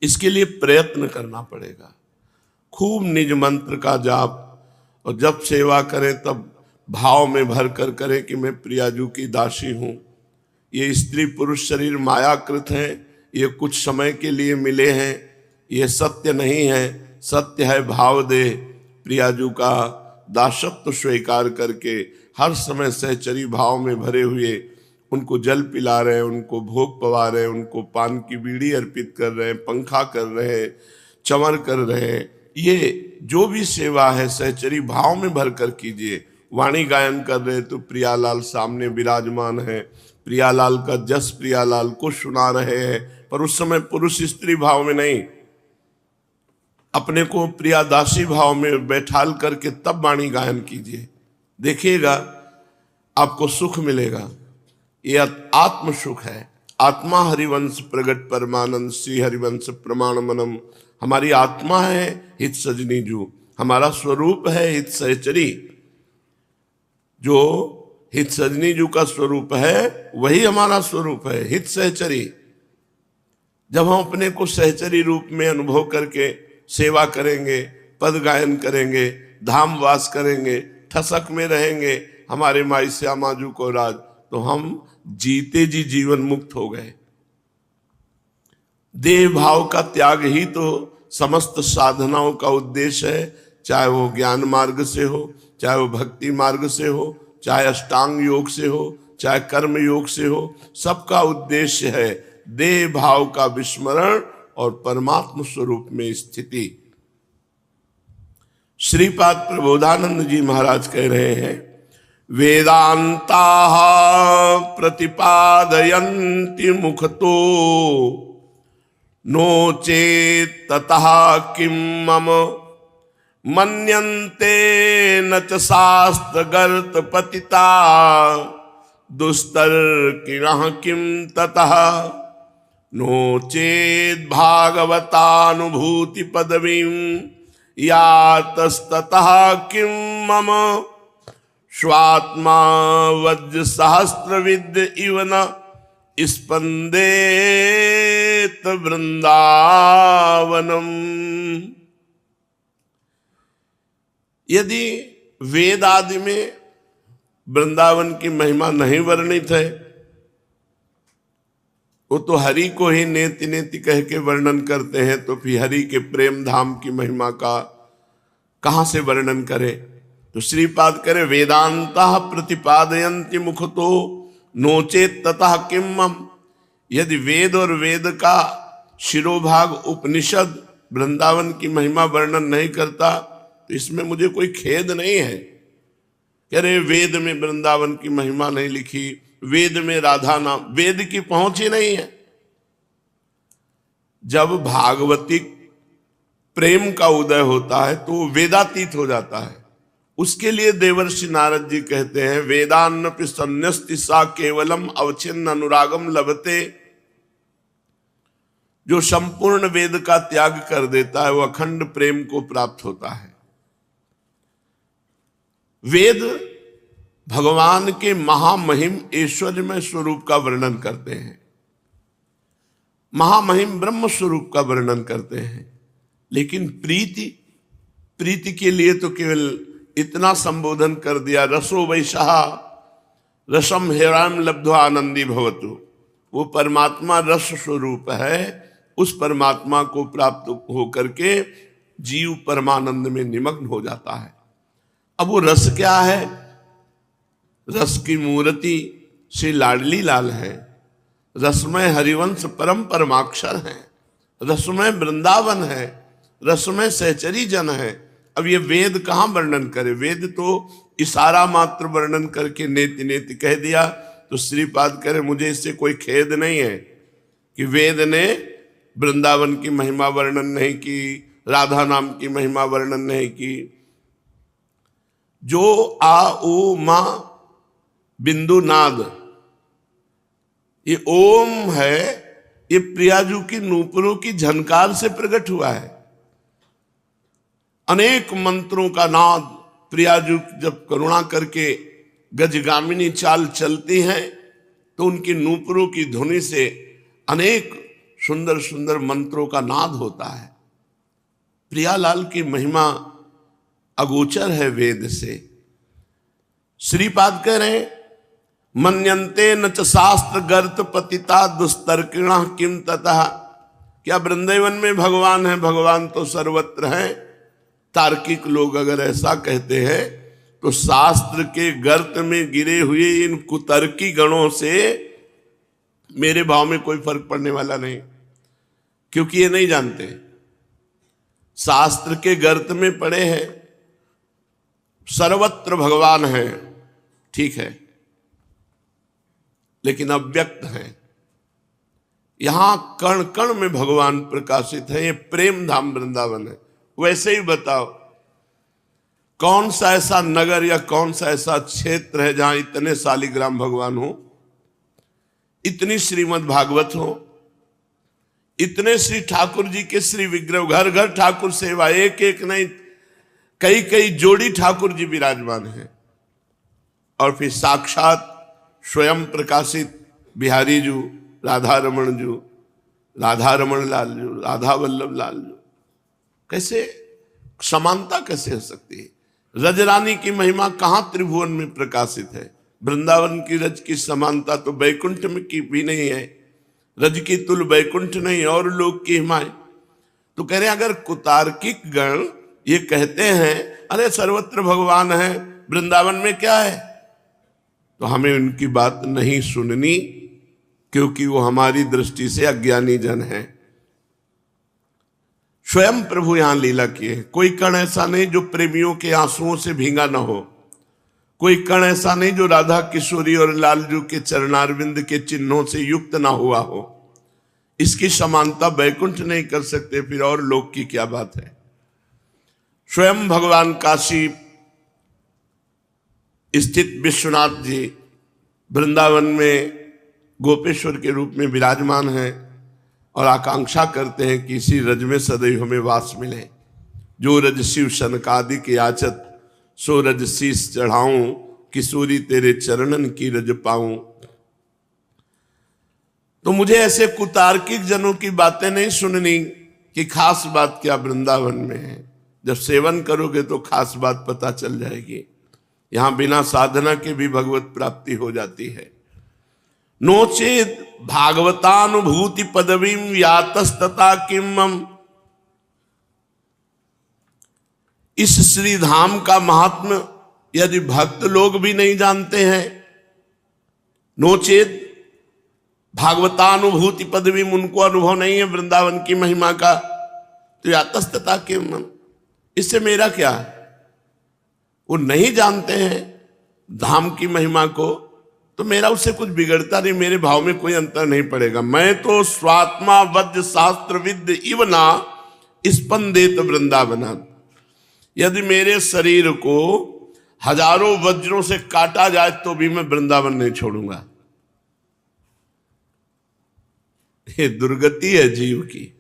इसके लिए प्रयत्न करना पड़ेगा। खूब निज मंत्र का जाप, और जब सेवा करें तब भाव में भर कर करें कि मैं प्रियाजू की दासी हूं। ये स्त्री पुरुष शरीर मायाकृत हैं, ये कुछ समय के लिए मिले हैं, ये सत्य नहीं है। सत्य है भाव दे प्रियाजू का दासत्व स्वीकार करके हर समय सहचरी भाव में भरे हुए उनको जल पिला रहे हैं, उनको भोग पवा रहे हैं, उनको पान की बीड़ी अर्पित कर रहे हैं, पंखा कर रहे हैं, चंवर कर रहे हैं। ये जो भी सेवा है सहचरी भाव में भर कर कीजिए। वाणी गायन कर रहे तो प्रियालाल सामने विराजमान है, प्रियालाल का जस प्रियालाल को सुना रहे हैं, पर उस समय पुरुष स्त्री भाव में नहीं, अपने को प्रियादासी भाव में बैठाल करके तब वाणी गायन कीजिए। देखिएगा आपको सुख मिलेगा। यह आत्म सुख है। आत्मा हरिवंश प्रगट परमानंद श्री हरिवंश प्रमाण मनम। हमारी आत्मा है हित सजनी जू, हमारा स्वरूप है हित सहचरी। जो हित सजनी जू का स्वरूप है वही हमारा स्वरूप है, हित सहचरी। जब हम अपने को सहचरी रूप में अनुभव करके सेवा करेंगे, पद गायन करेंगे, धाम वास करेंगे, ठसक में रहेंगे हमारे माई श्यामा जू को राज, तो हम जीते जी जीवन मुक्त हो गए। देह भाव का त्याग ही तो समस्त साधनाओं का उद्देश्य है, चाहे वो ज्ञान मार्ग से हो, चाहे वो भक्ति मार्ग से हो, चाहे अष्टांग योग से हो, चाहे कर्म योग से हो। सबका उद्देश्य है देह भाव का विस्मरण और परमात्म स्वरूप में स्थिति। श्रीपाद प्रबोधानंद जी महाराज कह रहे हैं, वेदांता प्रतिपादयन्ति मुखतो नो चेत ततः किम मम मन्यन्ते न च शास्त्र गर्त पतिता दुस्तर किरह किम ततः नो चेत भागवतानुभूति पदवीं यातस्ततः किम मम स्वात्मा वज्र सहस्त्र विद्य इव न स्पंदेत वृंदावनम। यदि वेद आदि में वृंदावन की महिमा नहीं वर्णित है, वो तो हरि को ही नेति नेति कह के वर्णन करते हैं, तो फिर हरि के प्रेम धाम की महिमा का कहां से वर्णन करें। तो श्रीपाद करे, वेदांता प्रतिपादयन्ति मुखतो नोचेत ततः किम। यदि वेद और वेद का शिरोभाग उपनिषद वृंदावन की महिमा वर्णन नहीं करता तो इसमें मुझे कोई खेद नहीं है। कह रहे वेद में वृंदावन की महिमा नहीं लिखी, वेद में राधा नाम, वेद की पहुंच ही नहीं है। जब भागवतिक प्रेम का उदय होता है तो वेदातीत हो जाता है। उसके लिए देवर्षि नारद जी कहते हैं, वेदान्नपि संन्यस्ति सा केवलम अवच्छिन्न अनुरागम लभते। जो संपूर्ण वेद का त्याग कर देता है वो अखंड प्रेम को प्राप्त होता है। वेद भगवान के महामहिम ऐश्वर्यमय स्वरूप का वर्णन करते हैं, महामहिम ब्रह्म स्वरूप का वर्णन करते हैं, लेकिन प्रीति के लिए तो केवल इतना संबोधन कर दिया, रसो वैशाह रसम हेराम लब्ध्वा आनंदी भवतु। वो परमात्मा रस स्वरूप है, उस परमात्मा को प्राप्त होकर के जीव परमानंद में निमग्न हो जाता है। अब वो रस क्या है? रस की मूर्ति श्री लाडली लाल है, रसमय हरिवंश परम परमाक्षर है, रसमय वृंदावन है, रसमय सहचरी जन है। अब ये वेद कहाँ वर्णन करे? वेद तो इशारा मात्र वर्णन करके नेति नेति कह दिया। तो श्रीपाद करे, मुझे इससे कोई खेद नहीं है कि वेद ने वृंदावन की महिमा वर्णन नहीं की, राधा नाम की महिमा वर्णन नहीं की। जो आ ओ मा बिंदु नाद, ये ओम है, ये प्रियाजू की नूपुरों की झनकार से प्रकट हुआ है। अनेक मंत्रों का नाद प्रियाजू जब करुणा करके गजगामिनी चाल चलती हैं तो उनकी नूपुरों की ध्वनि से अनेक सुंदर सुंदर मंत्रों का नाद होता है। प्रियालाल की महिमा अगोचर है वेद से। श्रीपाद कह रहे मन्यन्ते न च शास्त्र गर्त पतिता दुस्तर्किणा किम ततः। क्या वृंदावन में भगवान है? भगवान तो सर्वत्र है। तार्किक लोग अगर ऐसा कहते हैं तो शास्त्र के गर्त में गिरे हुए इन कुतर्की गणों से मेरे भाव में कोई फर्क पड़ने वाला नहीं, क्योंकि ये नहीं जानते। शास्त्र के गर्त में पड़े हैं, सर्वत्र भगवान है, ठीक है, लेकिन अव्यक्त है। यहां कण कण में भगवान प्रकाशित है। ये प्रेम धाम वृंदावन है। वैसे ही बताओ कौन सा ऐसा नगर या कौन सा ऐसा क्षेत्र है जहां इतने शालिग्राम भगवान हो, इतनी श्रीमद् भागवत हो, इतने श्री ठाकुर जी के श्री विग्रह, घर घर ठाकुर सेवा, एक एक नहीं कई कई जोड़ी ठाकुर जी विराजमान है। और फिर साक्षात स्वयं प्रकाशित बिहारी जू, राधा रमण जू, राधा रमण लाल जू, राधा वल्लभ लाल जू, कैसे समानता कैसे हो सकती है? रजरानी की महिमा कहां त्रिभुवन में प्रकाशित है? वृंदावन की रज की समानता तो बैकुंठ में की भी नहीं है। रज की तुल बैकुंठ नहीं और लोग की हिमाय। तो कह रहे अगर कुतार्किक गण ये कहते हैं अरे सर्वत्र भगवान है, वृंदावन में क्या है, तो हमें उनकी बात नहीं सुननी, क्योंकि वो हमारी दृष्टि से अज्ञानी जन है। स्वयं प्रभु यहां लीला किए। कोई कण ऐसा नहीं जो प्रेमियों के आंसुओं से भींगा न हो, कोई कण ऐसा नहीं जो राधा किशोरी और लालजू के चरणारविंद के चिन्हों से युक्त ना हुआ हो। इसकी समानता बैकुंठ नहीं कर सकते, फिर और लोक की क्या बात है? स्वयं भगवान काशी स्थित विश्वनाथ जी वृंदावन में गोपेश्वर के रूप में विराजमान हैं और आकांक्षा करते हैं कि इसी रज में सदैव हमें वास मिले। जो रज शिव सनकादि के याचत, सो रज शीस चढ़ाऊं, किशोरी तेरे चरणन की रज पाऊं। तो मुझे ऐसे कुतार्किक जनों की बातें नहीं सुननी कि खास बात क्या वृंदावन में है। जब सेवन करोगे तो खास बात पता चल जाएगी। यहां बिना साधना के भी भगवत प्राप्ति हो जाती है। नोचेत भागवतानुभूति पदवीम यातस्तता किमम। इस श्री धाम का महात्म्य यदि भक्त लोग भी नहीं जानते हैं, नोचेत भागवतानुभूति पदवीम, उनको अनुभव नहीं है वृंदावन की महिमा का, तो यातस्तता किमम, इससे मेरा क्या? वो नहीं जानते हैं धाम की महिमा को, तो मेरा उससे कुछ बिगड़ता नहीं, मेरे भाव में कोई अंतर नहीं पड़ेगा। मैं तो स्वात्मा वज्र शास्त्र विद्य इवना स्पंदेत वृंदावना। यदि मेरे शरीर को हजारों वज्रों से काटा जाए तो भी मैं वृंदावन नहीं छोड़ूंगा। ये दुर्गति है जीव की,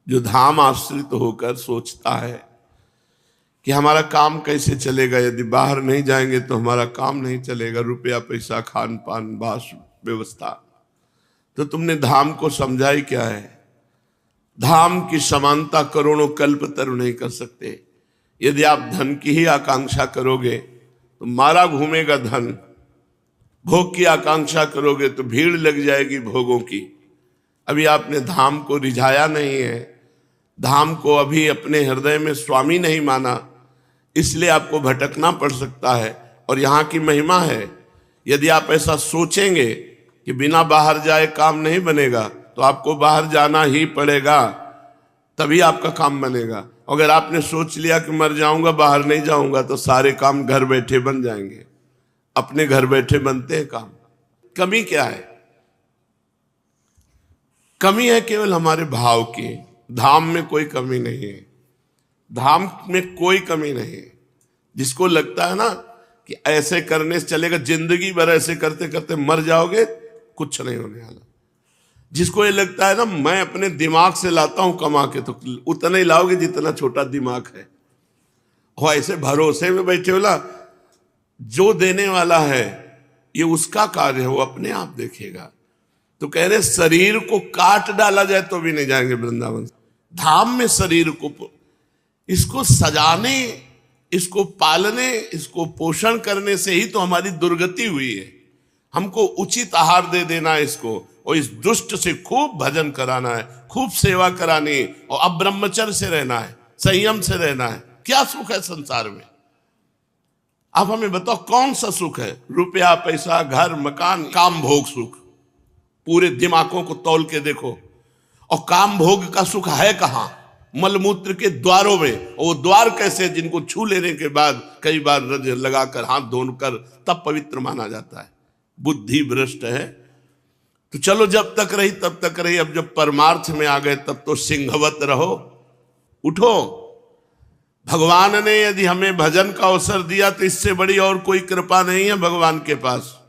जो धाम आश्रित होकर सोचता है कि हमारा काम कैसे चलेगा, यदि बाहर नहीं जाएंगे तो हमारा काम नहीं चलेगा, रुपया पैसा खान पान बास व्यवस्था। तो तुमने धाम को समझा ही क्या है? धाम की समानता करोड़ों कल्पतर नहीं कर सकते। यदि आप धन की ही आकांक्षा करोगे तो मारा घूमेगा धन, भोग की आकांक्षा करोगे तो भीड़ लग जाएगी भोगों की। अभी आपने धाम को रिझाया नहीं है, धाम को अभी अपने हृदय में स्वामी नहीं माना, इसलिए आपको भटकना पड़ सकता है। और यहाँ की महिमा है, यदि आप ऐसा सोचेंगे कि बिना बाहर जाए काम नहीं बनेगा, तो आपको बाहर जाना ही पड़ेगा, तभी आपका काम बनेगा। अगर आपने सोच लिया कि मर जाऊंगा बाहर नहीं जाऊंगा, तो सारे काम घर बैठे बन जाएंगे। अपने घर बैठे बनते हैं काम। कमी क्या है? कमी है केवल हमारे भाव की। धाम में कोई कमी नहीं है, धाम में कोई कमी नहीं है। जिसको लगता है ना कि ऐसे करने से चलेगा, जिंदगी भर ऐसे करते करते मर जाओगे, कुछ नहीं होने वाला। जिसको ये लगता है ना मैं अपने दिमाग से लाता हूं कमा के, तो उतना ही लाओगे जितना छोटा दिमाग है। और ऐसे भरोसे में बैठे होला, जो देने वाला है ये उसका कार्य है, वो अपने आप देखेगा। तो कह रहे शरीर को काट डाला जाए तो भी नहीं जाएंगे वृंदावन। धाम में शरीर को, इसको सजाने, इसको पालने, इसको पोषण करने से ही तो हमारी दुर्गति हुई है। हमको उचित आहार दे देना है इसको, और इस दुष्ट से खूब भजन कराना है, खूब सेवा करानी, और अब ब्रह्मचर्य से रहना है, संयम से रहना है। क्या सुख है संसार में? आप हमें बताओ कौन सा सुख है? रुपया, पैसा, घर, मकान, काम भोग सुख। पूरे दिमागों को तौल के देखो, और काम भोग का सुख है कहां? मलमूत्र के द्वारों में। वो द्वार कैसे? जिनको छू लेने के बाद कई बार रज लगाकर, हाथ धोकर तब पवित्र माना जाता है। बुद्धि भ्रष्ट है। तो चलो जब तक रही तब तक रही, अब जब परमार्थ में आ गए तब तो सिंहवत रहो, उठो। भगवान ने यदि हमें भजन का अवसर दिया तो इससे बड़ी और कोई कृपा नहीं है भगवान के पास।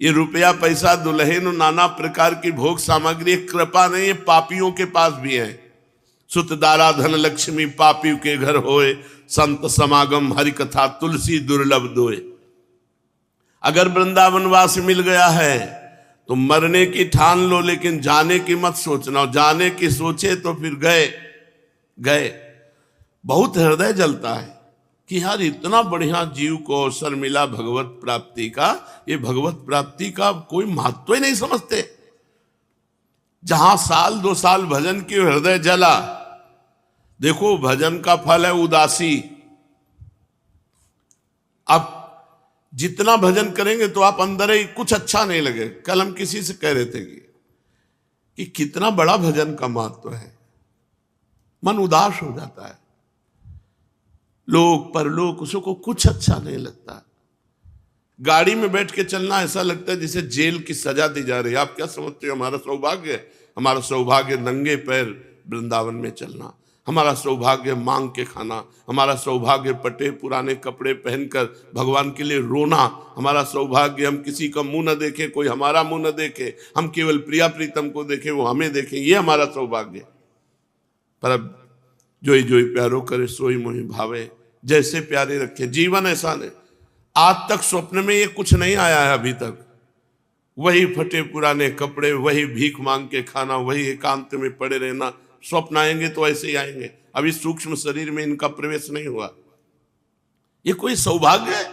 ये रुपया, पैसा, दुल्हन, नाना प्रकार की भोग सामग्री कृपा नहीं है, पापियों के पास भी है। सुत दारा धन लक्ष्मी पापी के घर होए, संत समागम हरि कथा तुलसी दुर्लभ दोए। अगर वृंदावनवास मिल गया है तो मरने की ठान लो, लेकिन जाने की मत सोचना। जाने की सोचे तो फिर गए। बहुत हृदय जलता है कि यार इतना बढ़िया जीव को अवसर मिला भगवत प्राप्ति का, ये भगवत प्राप्ति का कोई महत्व ही नहीं समझते। जहां साल 2 साल भजन की हृदय जला, देखो भजन का फल है उदासी। अब जितना भजन करेंगे तो आप अंदर ही कुछ अच्छा नहीं लगे। कल हम किसी से कह रहे थे कि कितना बड़ा भजन का महत्व है, मन उदास हो जाता है। लोक परलोक उसको कुछ अच्छा नहीं लगता। गाड़ी में बैठ के चलना ऐसा लगता है जैसे जेल की सजा दी जा रही है। आप क्या समझते हो? हमारा सौभाग्य है, हमारा सौभाग्य नंगे पैर वृंदावन में चलना, हमारा सौभाग्य मांग के खाना, हमारा सौभाग्य पटे पुराने कपड़े पहनकर भगवान के लिए रोना, हमारा सौभाग्य हम किसी का मुंह न देखे, कोई हमारा मुंह न देखे, हम केवल प्रिया प्रीतम को देखे, वो हमें देखे, ये हमारा सौभाग्य। पर अब जोई जोई प्यारो करे सोई मोहि भावे, जैसे प्यारे रखे। जीवन ऐसा नहीं, आज तक स्वप्न में ये कुछ नहीं आया है अभी तक। वही फटे पुराने कपड़े, वही भीख मांग के खाना, वही एकांत में पड़े रहना। स्वप्न आएंगे तो ऐसे ही आएंगे। अभी सूक्ष्म शरीर में इनका प्रवेश नहीं हुआ। ये कोई सौभाग्य है?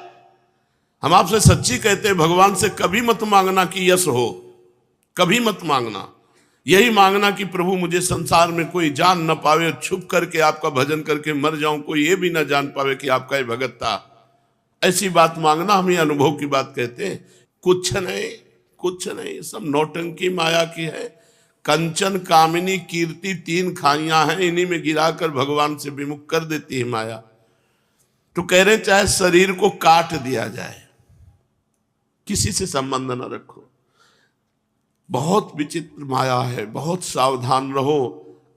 हम आपसे सच्ची कहते हैं, भगवान से कभी मत मांगना कि यश हो, कभी मत मांगना। यही मांगना कि प्रभु मुझे संसार में कोई जान न पावे, छुप करके आपका भजन करके मर जाऊं, कोई ये भी न जान पावे कि आपका ये भगत था। ऐसी बात मांगना, हम ये अनुभव की बात कहते हैं। कुछ नहीं, सब नौटंकी माया की है। कंचन कामिनी कीर्ति 3 खाइयां हैं, इन्हीं में गिराकर भगवान से विमुख कर देती है माया। तो कह रहे चाहे शरीर को काट दिया जाए, किसी से संबंध न रखो। बहुत विचित्र माया है, बहुत सावधान रहो।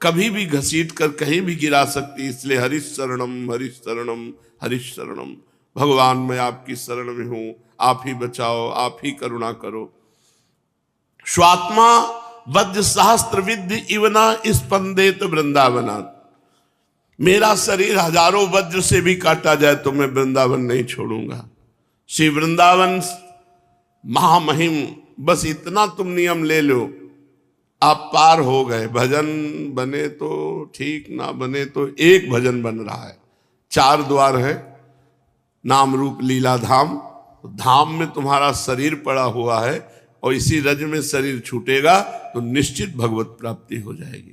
कभी भी घसीट कर कहीं भी गिरा सकती, इसलिए हरिश शरणम हरिश शरणम हरिश शरणम। भगवान मैं आपकी शरण में हूं, आप ही बचाओ, आप ही करुणा करो। स्वात्मा वज्र सहस्त्र विद्य इवना स्पंदेत वृंदावनात्। मेरा शरीर हजारों वज्र से भी काटा जाए तो मैं वृंदावन नहीं छोड़ूंगा। श्री वृंदावन महामहिम, बस इतना तुम नियम ले लो, आप पार हो गए। भजन बने तो ठीक, ना बने तो एक भजन बन रहा है। 4 द्वार है, नाम रूप लीला धाम। धाम में तुम्हारा शरीर पड़ा हुआ है, और इसी रज में शरीर छूटेगा तो निश्चित भगवत प्राप्ति हो जाएगी।